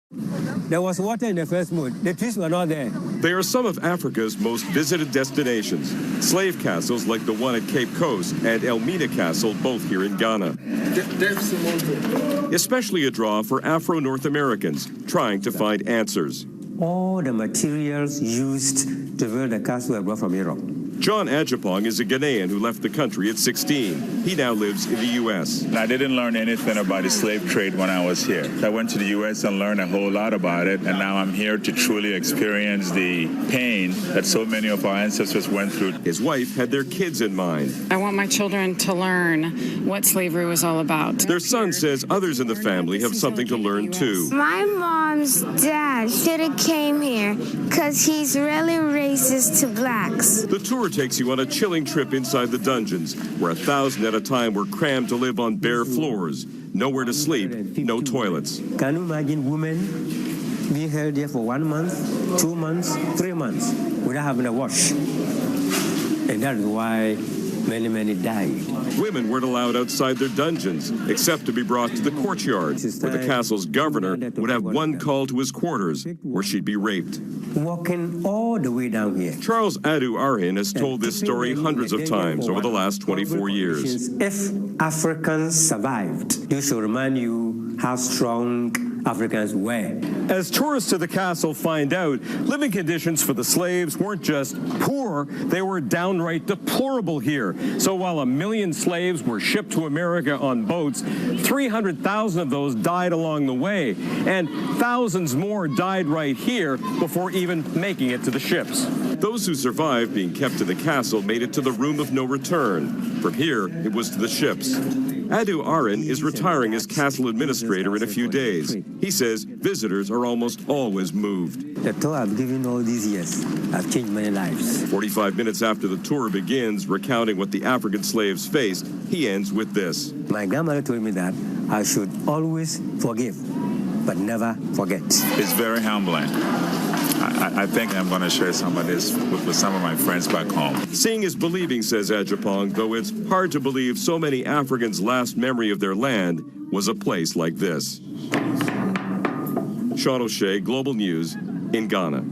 There was water in the first moon. The trees were not there. They are some of Africa's most visited destinations. Slave castles like the one at Cape Coast and Elmina Castle, both here in Ghana. Especially a draw for Afro-North Americans trying to find answers. All the materials used to build the castle were brought from Europe. John Ajapong is a Ghanaian who left the country at 16. He now lives in the U.S. I didn't learn anything about the slave trade when I was here. I went to the U.S. and learned a whole lot about it, and now I'm here to truly experience the pain that so many of our ancestors went through. His wife had their kids in mind. I want my children to learn what slavery was all about. Their son says others in the family have something to learn too. My mom's dad should have came here because he's really racist to blacks. The tour takes you on a chilling trip inside the dungeons, where 1,000 at a time were crammed to live on bare floors, nowhere to sleep, no toilets. Can you imagine women being held here for 1 month, 2 months, 3 months without having a wash? And that is why many died. Women weren't allowed outside their dungeons, except to be brought to the courtyard, where the castle's governor would have one call to his quarters, where she'd be raped. Walking all the way down here. Charles Adu Arhin has told this story hundreds of times over the last 24 years. If Africans survived, this should remind you how strong Africans were. As tourists to the castle find out, living conditions for the slaves weren't just poor, they were downright deplorable here. So while 1 million slaves were shipped to America on boats, 300,000 of those died along the way, and thousands more died right here before even making it to the ships. Those who survived being kept in the castle made it to the room of no return. From here, it was to the ships. Adu Arin is retiring as castle administrator in a few days. He says visitors are almost always moved. The tour I've given all these years, I've changed many lives. 45 minutes after the tour begins, recounting what the African slaves faced, he ends with this. My grandmother told me that I should always forgive, but never forget. It's very humbling. I think I'm going to share some of this with some of my friends back home. Seeing is believing, says Ajapong, though it's hard to believe so many Africans' last memory of their land was a place like this. Sean O'Shea, Global News, in Ghana.